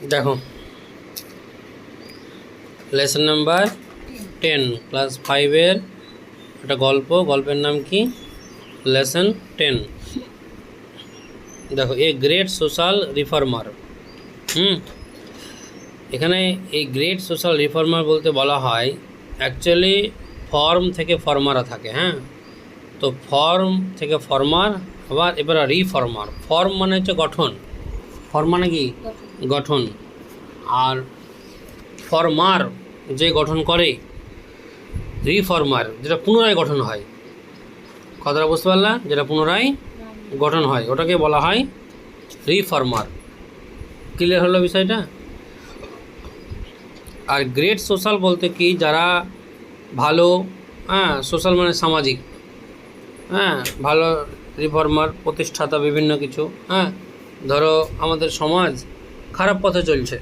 দেখো lesson number 10 class 5-এর একটা গল্পের নাম কি? লেসন 10। দেখো এ গ্রেট সোশ্যাল রিফর্মার। এখানে এই গ্রেট সোশ্যাল রিফর্মার বলতে বলা হয় অ্যাকচুয়ালি ফর্ম থেকে ফর্মারা থাকে। হ্যাঁ, তো ফর্ম থেকে ফর্মার, আবার এবার রিফর্মার। ফর্ম মানে হচ্ছে গঠন, ফর্ম মানে কি? গঠন। আর ফর্মার যে গঠন করে, রিফর্মার যেটা পুনরায় গঠন হয়। কথাটা বুঝতে পারলা? যেটা পুনরায় গঠন হয় ওটাকে বলা হয় রিফর্মার। ক্লিয়ার হলো বিষয়টা? আর গ্রেট সোশ্যাল বলতে কি, যারা ভালো, হ্যাঁ, সোশ্যাল মানে সামাজিক, হ্যাঁ, ভালো রিফর্মার, প্রতিষ্ঠাতা বিভিন্ন কিছু। হ্যাঁ, ধরো আমাদের সমাজ খারাপ পথে চলছে,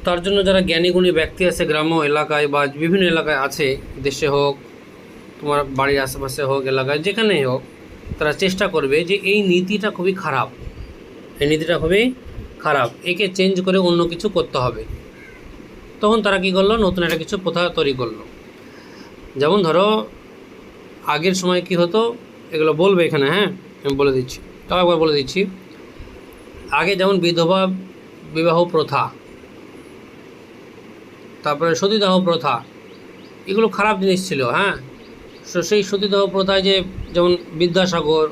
তার জন্য যারা জ্ঞানীগুণী ব্যক্তি আছে গ্রাম্য এলাকায় বা বিভিন্ন এলাকায় আছে, দেশে হোক, তোমার বাড়ির আশেপাশে হোক, এলাকায় যেখানেই হোক, তারা চেষ্টা করবে যে এই নীতিটা খুবই খারাপ, এই নীতিটা খুবই খারাপ, একে চেঞ্জ করে অন্য কিছু করতে হবে। তখন তারা কী করলো? নতুন একটা কিছু প্রথা তৈরি করলো। যেমন ধরো আগের সময় কি হতো, এগুলো বলবে এখানে। হ্যাঁ, আমি বলে দিচ্ছি, তাও একবার বলে দিচ্ছি। আগে যেমন বিধবা বিবাহ প্রথা, তারপরে সতীদাহ প্রথা, এগুলো খারাপ জিনিস ছিল। হ্যাঁ, সেই সতীদাহ প্রথায় যেমন বিদ্যাসাগর,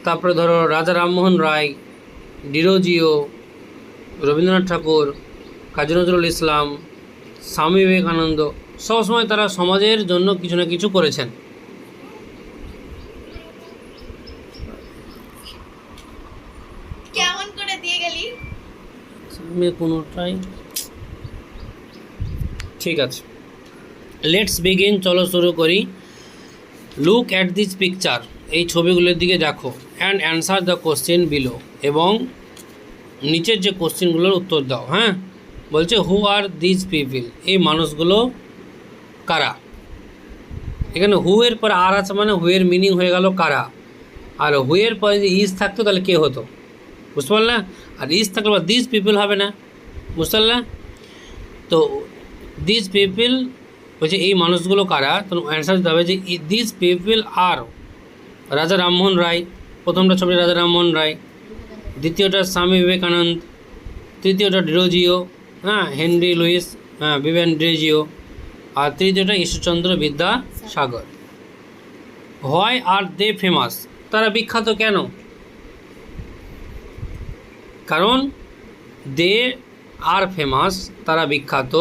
তারপরে ধরো রাজা রামমোহন রায়, ডিরোজিও, রবীন্দ্রনাথ ঠাকুর, কাজী নজরুল ইসলাম, স্বামী বিবেকানন্দ, সবসময় তারা সমাজের জন্য কিছু না কিছু করেছেন। কেমন করে দিয়ে গেলি? কোনোটাই ঠিক আছে। লেটস বিগিন, চলো শুরু করি। লুক অ্যাট দিস পিকচার, এই ছবিগুলোর দিকে দেখো। And answer the question below, এবং নিচের যে কোশ্চেনগুলোর উত্তর দাও। হ্যাঁ, বলছে হু আর দিস পিপল, এই মানুষগুলো কারা। এখানে হু এর পর আর আছে, মানে হু এর মিনিং হয়ে গেল কারা। আর হু এর পরে যদি ইজ থাকতো তাহলে কে হতো, বুঝতে পারলে? আর ইজ থাকলে বা দিস পিপল হবে না, বুঝতে পারলে? তো দিস পিপল বলছে এই মানুষগুলো কারা, তো অ্যান্সার দিতে হবে যে দিস পিপল আর রাজা রামমোহন রায়। প্রথমটা ছবি রাজা রামমোহন রায়, দ্বিতীয়টা স্বামী বিবেকানন্দ, তৃতীয়টা ডিরোজিও, হ্যাঁ, হেনরি লুইস, হ্যাঁ, ভিভিয়ান ডিরোজিও, আর তৃতীয়টা Ishwarchandra Vidyasagar. Why are they famous, তারা বিখ্যাত কেন? কারণ দে আর ফেমাস, তারা বিখ্যাত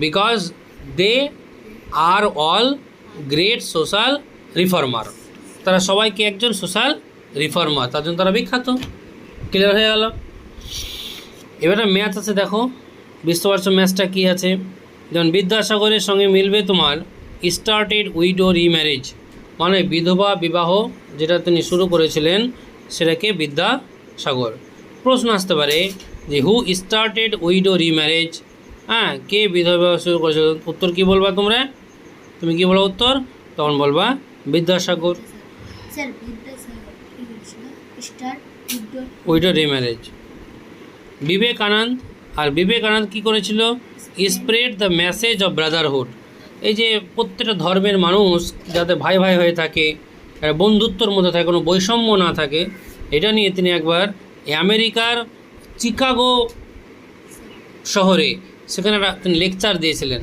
because they are all great social reformer, তারা সবাইকে একজন সোশ্যাল রিফর্মার, তার জন্য তারা বিখ্যাত। ক্লিয়ার হয়ে গেল? এবার ম্যাথ আছে, দেখো বুঝতে পারছো ম্যাথটা কী আছে। যেমন বিদ্যাসাগরের সঙ্গে মিলবে তোমার স্টার্টেড উইডো রিম্যারেজ, মানে বিধবা বিবাহ যেটা তিনি শুরু করেছিলেন সেটাকে বিদ্যাসাগর। প্রশ্ন আসতে পারে যে হু স্টার্টেড উইডো রিম্যারেজ, হ্যাঁ, কে বিধবা বিবাহ শুরু করেছিল? উত্তর কী বলবা তোমরা? তুমি কী বলো উত্তর? তখন বলবা বিদ্যাসাগর। স্যার বিদ্যাসাগর কি বলছিল? Start widow remarriage. বিবেকানন্দ, আর বিবেকানন্দ কী করেছিল? Spread the message of brotherhood, এই যে প্রত্যেকটা ধর্মের মানুষ যাতে ভাই ভাই হয়ে থাকে, বন্ধুত্বর মধ্যে থাকে, কোনো বৈষম্য না থাকে, এটা নিয়ে তিনি একবার আমেরিকার চিকাগো শহরে সেখানে তিনি লেকচার দিয়েছিলেন।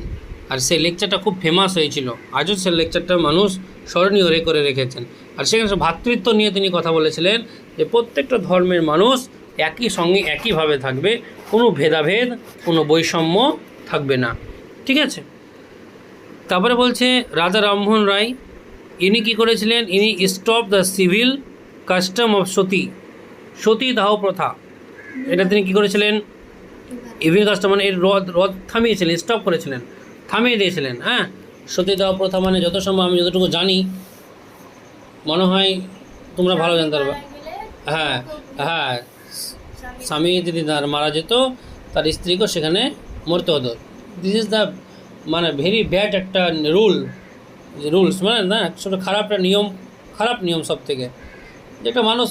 আর সেই লেকচারটা খুব ফেমাস হয়েছিল, আজও সেই লেকচারটা মানুষ স্মরণীয় করে রেখেছেন। আর সেখানে ভ্রাতৃত্ব নিয়ে তিনি কথা বলেছিলেন যে প্রত্যেকটা ধর্মের মানুষ একই সঙ্গে একইভাবে থাকবে, কোনো ভেদাভেদ, কোনো বৈষম্য থাকবে না। ঠিক আছে? তারপরে বলছে রাজা রামমোহন রায়, ইনি কী করেছিলেন? ইনি stop the civil custom of সতীদাহ প্রথা, এটা তিনি কী করেছিলেন? ইভিল কাস্টম মানে এর রদ থামিয়েছিলেন, স্টপ করেছিলেন, থামিয়ে দিয়েছিলেন। হ্যাঁ, সতীদাহ প্রথা মানে যত সম্ভব আমি যতটুকু জানি, মনে হয় তোমরা ভালো জানতে পারবে। হ্যাঁ হ্যাঁ, স্বামী যদি তার মারা যেত তার স্ত্রীকেও সেখানে মরতে হতো। দিস ইজ দ্য মানে ভেরি ব্যাড একটা রুলস, মানে না ছোটো খারাপ নিয়ম সব থেকে, যেটা মানুষ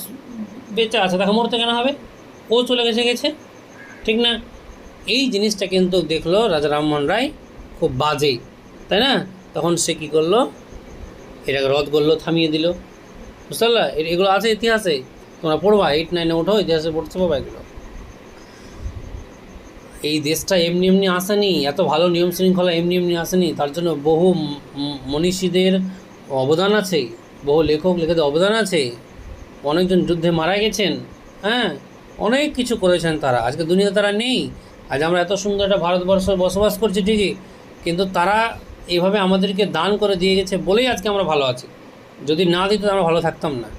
বেঁচে আছে, তাকে মরতে কেন হবে? ও চলে গেছে, ঠিক না? এই জিনিসটা কিন্তু দেখলো রাজা রামমোহন রায় খুব বাজে, তাই না? তখন সে কী করলো, এটাকে রদ করলো, থামিয়ে দিল। বুঝতে পারলা? এগুলো আছে ইতিহাসে, তোমরা পড়বা, 8-9-এ ওঠো, ইতিহাসে পড়তে পারবা এগুলো। এই দেশটা এমনি এমনি আসেনি, এত ভালো নিয়ম শৃঙ্খলা এমনি এমনি আসেনি, তার জন্য বহু মনীষীদের অবদান আছে, বহু লেখক লেখকদের অবদান আছে, অনেকজন যুদ্ধে মারা গেছেন, হ্যাঁ, অনেক কিছু করেছেন তারা। আজকে দুনিয়াতে তারা নেই। আজ আমরা এত সুন্দর একটা ভারতবর্ষ বসবাস করছি ঠিকই, কিন্তু তারা এইভাবে আমাদেরকে দান করে দিয়ে গেছে বলেই আজকে আমরা ভালো আছি। যদি না দিত আমরা ভালো থাকতাম না,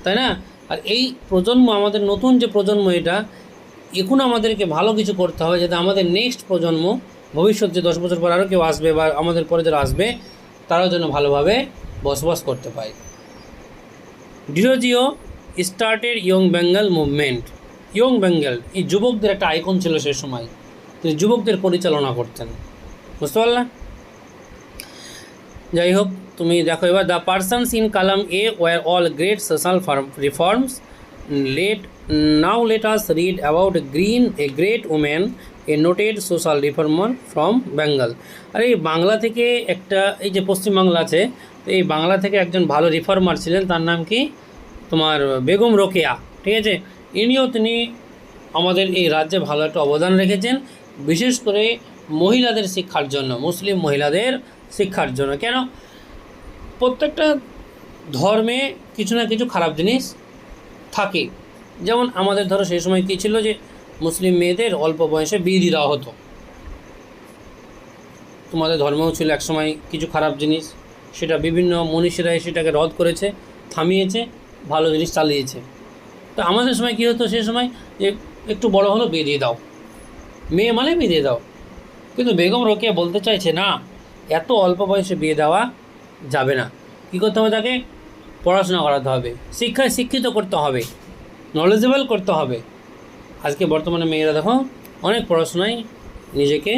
তাই না? আর এই প্রজন্ম, আমাদের নতুন যে প্রজন্ম, এটা এখন আমাদেরকে ভালো কিছু করতে হবে, যাতে আমাদের নেক্সট প্রজন্ম, ভবিষ্যৎ যে 10 বছর পর আরও কেউ আসবে বা আমাদের পরে যারা আসবে, তারাও যেন ভালোভাবে বসবাস করতে পারে। Derozio started young Bengal movement. Young Bengal এই যুবকদের একটা আইকন ছিল সে সময়, তিনি যুবকদের পরিচালনা করতেন। বুঝতে পারলা? যাই হোক, তুমি দেখো এবার, the persons in column A were all great social reforms. Now let us read about a great woman, a noted social reformer from Bengal. আর এই বাংলা থেকে একটা, এই যে পশ্চিমবাংলা আছে, এই বাংলা থেকে একজন ভালো রিফর্মার ছিলেন, তার নাম কি, তোমার বেগম রোকেয়া, ঠিক আছে? তিনি আমাদের এই রাজ্যে ভালো একটা অবদান রেখেছেন, বিশেষ করে মহিলাদের শিক্ষার জন্য, মুসলিম মহিলাদের শিক্ষার জন্য। কেন? প্রত্যেকটা ধর্মে কিছু না কিছু খারাপ জিনিস থাকে। যেমন আমাদের ধরো সেই সময় কী ছিল, যে মুসলিম মেয়েদের অল্প বয়সে বিয়ে দিয়ে দেওয়া হতো। তোমাদের ধর্মেও ছিল একসময় কিছু খারাপ জিনিস, সেটা বিভিন্ন মনীষীরা সেটাকে রদ করেছে, থামিয়েছে, ভালো জিনিস চালিয়েছে। তো আমাদের সময় কী হতো, সেই সময় যে একটু বড় হলো বিয়ে দিয়ে দাও, মেয়ে মানে বিয়ে দিয়ে দাও। কিন্তু বেগম রোকেয়া বলতে চাইছে না, এত অল্প বয়সে বিয়ে দেওয়া যাবে না। কী করতে হবে? তাকে পড়াশোনা করাতে হবে, শিক্ষায় শিক্ষিত করতে হবে, নলেজেবল করতে হবে। আজকে বর্তমানে মেয়েরা দেখো অনেক পড়াশোনায় নিজেকে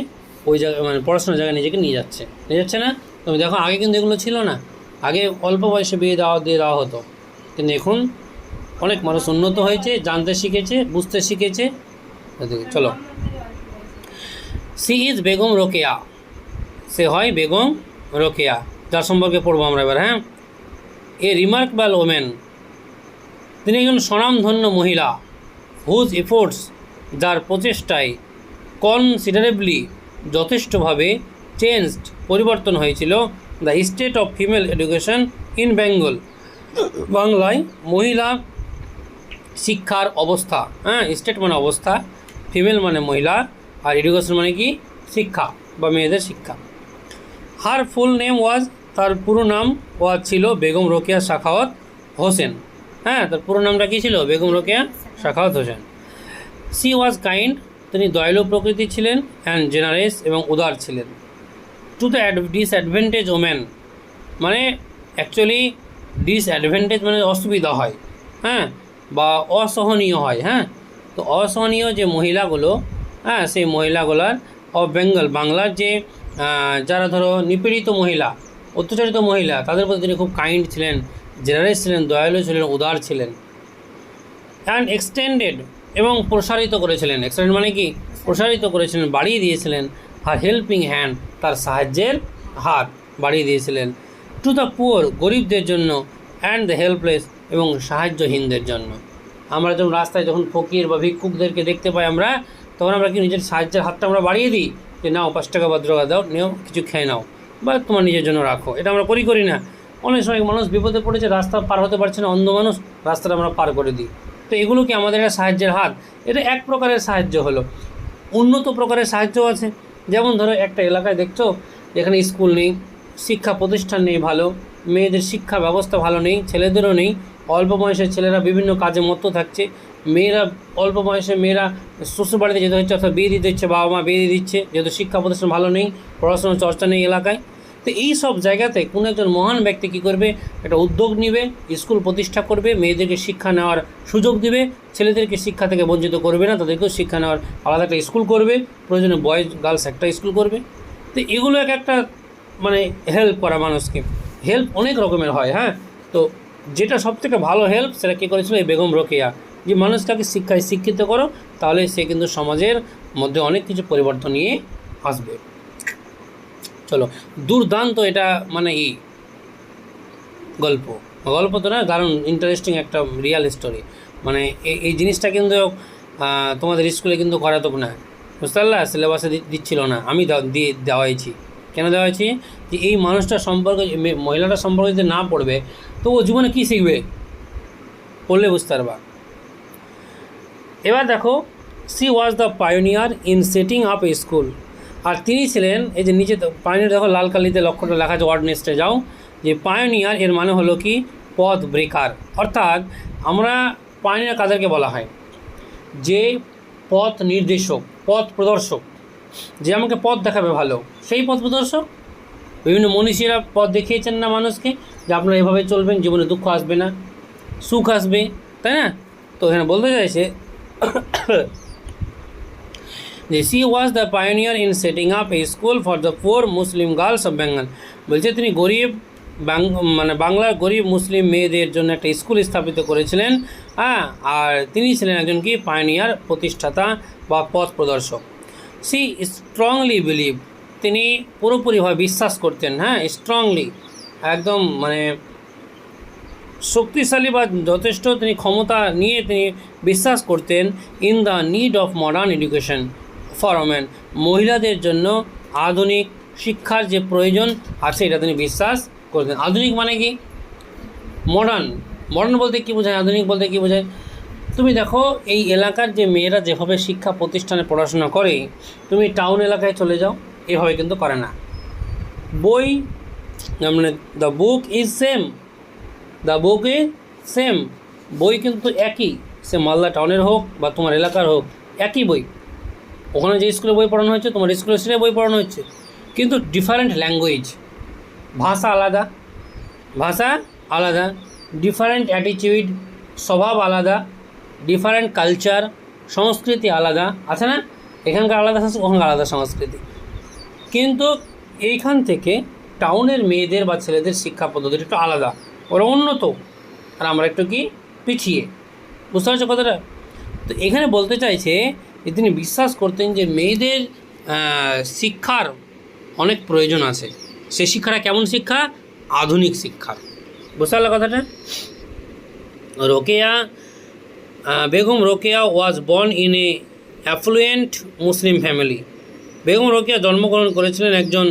ওই জায়গায়, মানে পড়াশোনার জায়গায় নিজেকে নিয়ে যাচ্ছে না? তুমি দেখো আগে কিন্তু এগুলো ছিল না, আগে অল্প বয়সে বিয়ে দিয়ে দেওয়া হতো। কিন্তু এখন অনেক মানুষ উন্নত হয়েছে, জানতে শিখেছে, বুঝতে শিখেছে। চলো, সি ইজ বেগম রোকেয়া, সে হয় বেগম রোকেয়া, যার সম্পর্কে পড়বো আমরা এবার। হ্যাঁ, এ রিমার্কেবল ওমেন, তিনি একজন স্বনামধন্য মহিলা, হুজ এফোর্টস, যার প্রচেষ্টায় কনসিডারেবলি, যথেষ্টভাবে, চেঞ্জড, পরিবর্তন হয়েছিল the state of female education in Bengal, বাংলায় মহিলা শিক্ষার অবস্থা। হ্যাঁ, স্টেট মানে অবস্থা, ফিমেল মানে মহিলা, আর এডুকেশন মানে কি, শিক্ষা বা মেয়েদের শিক্ষা। হার ফুল নেম ওয়াজ, তার পুরো নাম ওয়াজ ছিল বেগম রোকেয়া সাখাওয়াত হোসেন। হ্যাঁ, তার পুরো নামটা কী ছিল? Begum Rokeya Sakhawat Hossain. C was kind, তিনি দয়ালু প্রকৃতি ছিলেন, অ্যান্ড জেনারেস, এবং উদার ছিলেন। টু দ্য ডিসঅ্যাডভান্টেজ ওমেন, মানে অ্যাকচুয়ালি ডিসঅ্যাডভান্টেজ মানে অসুবিধা হয়, হ্যাঁ, বা অসহনীয় হয়। হ্যাঁ, তো অসহনীয় যে মহিলাগুলো, হ্যাঁ, সেই মহিলাগুলার অফ বেঙ্গল, বাংলার যে যারা ধরো নিপীড়িত মহিলা, অত্যাচারিত মহিলা, তাদের প্রতি তিনি খুব কাইন্ড ছিলেন, জেনারেস ছিলেন, দয়ালু ছিলেন, উদার ছিলেন। অ্যান্ড এক্সটেন্ডেড, এবং প্রসারিত করেছিলেন। এক্সটেন্ড মানে কি? প্রসারিত করেছিলেন, বাড়িয়ে দিয়েছিলেন। আর হেল্পিং হ্যান্ড, তার সাহায্যের হাত বাড়িয়ে দিয়েছিলেন। টু দ্য পুয়ার, গরিবদের জন্য। অ্যান্ড দ্য হেল্পলেস, এবং সাহায্যহীনদের জন্য। আমরা যখন রাস্তায় যখন ফকির বা ভিক্ষুকদেরকে দেখতে পাই আমরা, তখন আমরা কি নিজের সাহায্যের হাতটা আমরা বাড়িয়ে দিই, যে নাও 5 টাকা বা 10 টাকা দাও, নিও, কিছু খেয়ে নাও, বা তোমার নিজের জন্য রাখো। এটা আমরা করি না? অনেক সময় মানুষ বিপদে পড়েছে, রাস্তা পার হতে পারছে না, অন্ধ মানুষ, রাস্তাটা আমরা পার করে দিই। তো এগুলো কি আমাদের একটা সাহায্যের হাত? এটা এক প্রকারের সাহায্য হলো। উন্নত প্রকারের সাহায্য আছে, যেমন ধরো একটা এলাকায় দেখছো এখানে স্কুল নেই, শিক্ষা প্রতিষ্ঠান নেই ভালো, মেয়েদের শিক্ষা ব্যবস্থা ভালো নেই, ছেলেদেরও নেই, অল্প বয়সের ছেলেরা বিভিন্ন কাজে মত্ত থাকছে, মেয়েরা অল্প বয়সে মেয়েরা শ্বশুর বাড়িতে যেতে হচ্ছে, অথবা বিয়ে দিতে হচ্ছে, বাবা মা বিয়ে দিয়ে দিচ্ছে, যেহেতু শিক্ষা প্রতিষ্ঠান ভালো নেই, পড়াশোনার চর্চা নেই এলাকায়। তো এই সব জায়গাতে কোনো একজন মহান ব্যক্তি কী করবে? একটা উদ্যোগ নেবে, স্কুল প্রতিষ্ঠা করবে, মেয়েদেরকে শিক্ষা নেওয়ার সুযোগ দিবে, ছেলেদেরকে শিক্ষা থেকে বঞ্চিত করবে না, তাদেরকেও শিক্ষা নেওয়ার আলাদা একটা স্কুল করবে, প্রয়োজনে বয়েজ গার্লস একটা স্কুল করবে। তো এগুলো একটা মানে হেল্প করা মানুষকে, হেল্প অনেক রকমের হয়। হ্যাঁ, তো যেটা সবথেকে ভালো হেল্প সেটা কী করেছিল এই বেগম রোকেয়া, যে মানুষটাকে শিক্ষায় শিক্ষিত করো, তাহলে সে কিন্তু সমাজের মধ্যে অনেক কিছু পরিবর্তন নিয়ে আসবে। চলো, দুর্দান্ত এটা মানে গল্প তো না, দারুণ ইন্টারেস্টিং একটা রিয়াল স্টোরি। মানে এই জিনিসটা কিন্তু তোমাদের স্কুলে কিন্তু করাতো না, বুঝতে পারলা, সিলেবাসে দিচ্ছিল না, আমি দিয়ে দেওয়াইছি। কেন দেওয়াইছি? যে এই মানুষটা সম্পর্কে, মহিলাটা সম্পর্কে যদি না পড়বে তো ও জীবনে কী শিখবে, পড়লে বুঝতে পারবা। এবার দেখো, she was the pioneer in setting up a school. আর তিনি ছিলেন, এই যে নিচে পায়োনিয়ার দেখো লাল কালিতে লক্ষ্যটা লেখা আছে, ওয়ার্ডনেসটে যাও, যে পায়োনিয়ার এর মানে হলো কি পথ ব্রেকার। অর্থাৎ আমরা পায়োনিয়ার কাদেরকে বলা হয়? যে পথ নির্দেশক, পথ প্রদর্শক, যে আমাকে পথ দেখাবে ভালো, সেই পথ প্রদর্শক। বিভিন্ন মনীষীরা পথ দেখিয়েছেন না মানুষকে, যে আপনারা এভাবে চলবেন, জীবনে দুঃখ আসবে না, সুখ আসবে, তাই না? তো এখানে বলতে চাইছে যে C was the pioneer in setting up a school for the poor Muslim girls of Bengal. বলছে তিনি গরিব মানে বাংলার গরিব মুসলিম মেয়েদের জন্য একটা স্কুল স্থাপিত করেছিলেন। হ্যাঁ, আর তিনি ছিলেন একজন কি পায়োনিয়ার, প্রতিষ্ঠাতা বা পথ প্রদর্শক। সি স্ট্রংলি বিলিভ, তিনি পুরোপুরিভাবে বিশ্বাস করতেন, হ্যাঁ স্ট্রংলি, একদম মানে শক্তিশালী বা যথেষ্ট তিনি ক্ষমতা নিয়ে তিনি বিশ্বাস করতেন in the need of modern education for women, মহিলাদের জন্য আধুনিক শিক্ষার যে প্রয়োজন আছে এটা তিনি বিশ্বাস করতেন। আধুনিক মানে কি? মডার্ন বলতে কী বোঝায়, আধুনিক বলতে কী বোঝায়? তুমি দেখো এই এলাকার যে মেয়েরা যেভাবে শিক্ষা প্রতিষ্ঠানে পড়াশোনা করে, তুমি টাউন এলাকায় চলে যাও, এভাবে কিন্তু করে না। বই মানে দ্য বুক ইজ সেম, বই কিন্তু একই, সে মালদা টাউনের হোক বা তোমার এলাকার হোক, একই বই। ওখানে যে স্কুলে বই পড়ানো হচ্ছে, তোমার স্কুলে সেটা বই পড়ানো হচ্ছে, কিন্তু ডিফারেন্ট ল্যাঙ্গুয়েজ, ভাষা আলাদা, ডিফারেন্ট অ্যাটিটিউড, স্বভাব আলাদা, ডিফারেন্ট কালচার, সংস্কৃতি আলাদা, আছে না? এখানকার আলাদা সংস্কৃতি, ওখানকার আলাদা সংস্কৃতি। কিন্তু এইখান থেকে টাউনের মেয়েদের বা ছেলেদের শিক্ষা পদ্ধতিটা একটু আলাদা, ওরা উন্নত আর আমরা একটু কি পিছিয়ে, বুঝতে পারছো কথাটা? তো এখানে বলতে চাইছে যে তিনি বিশ্বাস করতেন যে মেয়েদের শিক্ষার অনেক প্রয়োজন আছে। সেই শিক্ষাটা কেমন শিক্ষা? আধুনিক শিক্ষা, বুঝতে পারলো কথাটা? Begum Rokeya was born in a effluent Muslim family. Begum Rokeya জন্মগ্রহণ করেছিলেন একজন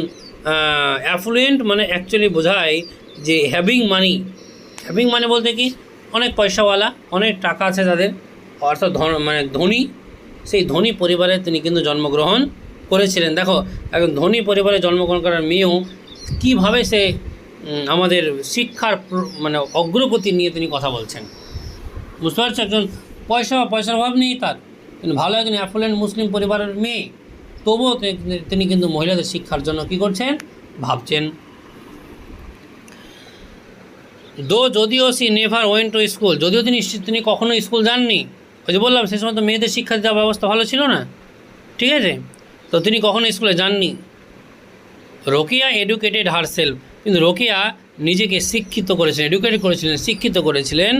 অ্যাফ্লুয়েন্ট, মানে অ্যাকচুয়ালি বোঝায় যে হ্যাভিং মানি বলতে কি অনেক পয়সাওয়ালা, অনেক টাকা আছে তাদের, অর্থাৎ মানে ধনী, সেই ধনী পরিবারে তিনি কিন্তু জন্মগ্রহণ করেছিলেন। দেখো, একজন ধনী পরিবারে জন্মগ্রহণ করার মেয়েও কীভাবে সে আমাদের শিক্ষার মানে অগ্রগতি নিয়ে তিনি কথা বলছেন, বুঝতে পারছো? একজন পয়সার অভাব নেই তার, কিন্তু ভালো একজন অ্যাফ্লুয়েন্ট মুসলিম পরিবারের মেয়ে, তবুও তিনি কিন্তু মহিলাদের শিক্ষার জন্য কী করছেন, ভাবছেন। যদিও she never went to school, যদিও তিনি কখনো স্কুল যাননি, ওই যে বললাম সে সময় তো মেয়েদের শিক্ষা দেওয়ার ব্যবস্থা ভালো ছিল না, ঠিক আছে? তো তিনি কখনো স্কুলে যাননি। রোকেয়া এডুকেটেড হারসেলফ, কিন্তু রোকেয়া নিজেকে শিক্ষিত করেছিলেন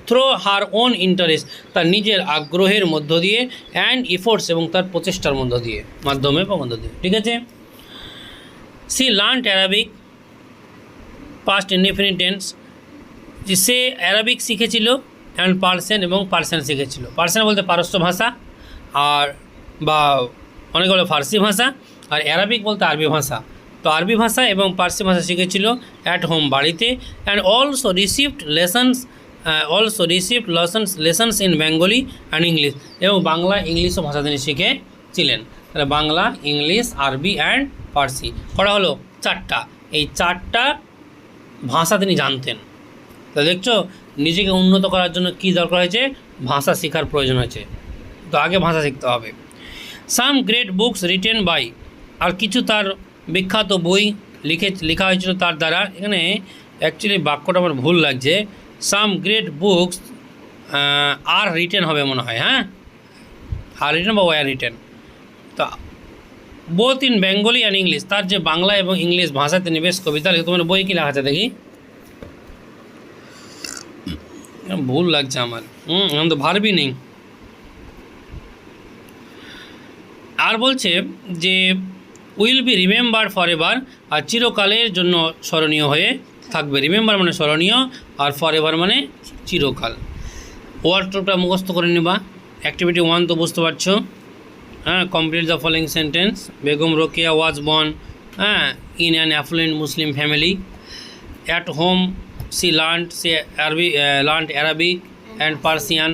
থ্রো হার ওন ইন্টারেস্ট, তার নিজের আগ্রহের মধ্য দিয়ে, অ্যান্ড এফোর্টস, এবং তার প্রচেষ্টার মধ্য দিয়ে, ঠিক আছে? She learned Arabic past indefinite tense, যে সে অ্যারাবিক শিখেছিল, অ্যান্ড পার্সিয়ান শিখেছিল। পার্সিয়ান বলতে পারস্য ভাষা, আর বা অনেকে বলে ফার্সি ভাষা, আর অ্যারাবিক বলতে আরবি ভাষা। তো আরবি ভাষা এবং পার্সি ভাষা শিখেছিল অ্যাট হোম, বাড়িতে, and also received lessons in Bengali and English, এবং বাংলা ইংলিশও ভাষা তিনি শিখেছিলেন। তাহলে বাংলা, ইংলিশ, আরবি অ্যান্ড পার্সি করা হলো 4টা। এই 4টা ভাষা তিনি জানতেন। তো দেখছো, নিজেকে উন্নত করার জন্য কী দরকার হয়েছে? ভাষা শেখার প্রয়োজন হয়েছে। তো আগে ভাষা শিখতে হবে। Some great books written by, আর কিছু তার বিখ্যাত বই লেখা হয়েছিল তার দ্বারা। এখানে অ্যাকচুয়ালি বাক্যটা আমার ভুল লাগছে, সাম গ্রেট বুকস আর রিটেন হবে মনে হয়, হ্যাঁ, আর রিটেন বা ওয়ার রিটেন। তো both in Bengali and English, তার যে বাংলা এবং ইংলিশ ভাষায় তিনি বেশ কবিতা লিখে। তোমার বই কী লেখা আছে দেখি? ভুল লাগছে আমার এখন তো ভার্বই নেই। আর বলছে যে will be remember forever, আর চিরকালের জন্য স্মরণীয় হয়ে থাকবে। রিমেম্বার মানে স্মরণীয়, আর ফর এভার মানে চিরকাল। ওয়ার্ডটা মুখস্থ করে নেবা। অ্যাক্টিভিটি 1 তো বুঝতে পারছো, হ্যাঁ। Complete the following sentence. Begum Rokeya was born, হ্যাঁ, in an affluent Muslim family. At home she learned Arabic and Persian,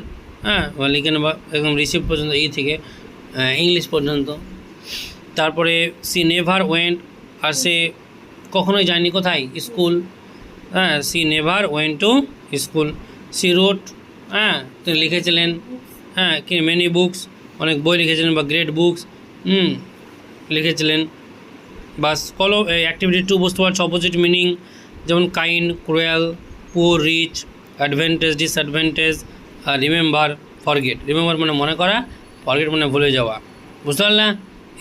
হ্যাঁ, লিখে নেবা একদম রিসিভ পর্যন্ত, এই থেকে ইংলিশ পর্যন্ত। তারপরে সি নেভার ওয়েন্ট, আর সে কখনোই যায়নি কোথায়, স্কুল, হ্যাঁ। She never went to school. She wrote, হ্যাঁ, তিনি লিখেছিলেন, হ্যাঁ, কি মেনি বুকস, অনেক বই লিখেছিলেন, বা গ্রেট বুকস লিখেছিলেন। বাস কলো। অ্যাক্টিভিটি 2 বুঝতে পারছো অপোজিট মিনিং, যেমন kind, cruel, poor, rich, advantage, disadvantage, আর রিমেম্বার, ফরগেট। রিমেম্বার মানে মনে করা, ফরগেট মানে ভুলে যাওয়া। বুঝতে পারলাম?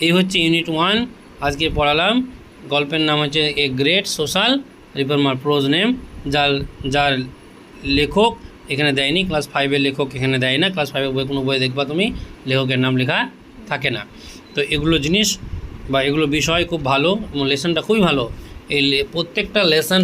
এই হচ্ছে ইউনিট 1 আজকে পড়ালাম। গল্পের নাম হচ্ছে a great social reformer, pros name, যার লেখক এখানে দেয়নি, ক্লাস 5-এর লেখক এখানে দেয় না। ক্লাস 5-এর বই কোনো বই দেখবা তুমি, লেখকের নাম লেখা থাকে না। তো এগুলো জিনিস বা এগুলো বিষয় খুব ভালো, লেসনটা খুবই ভালো। এই প্রত্যেকটা লেসন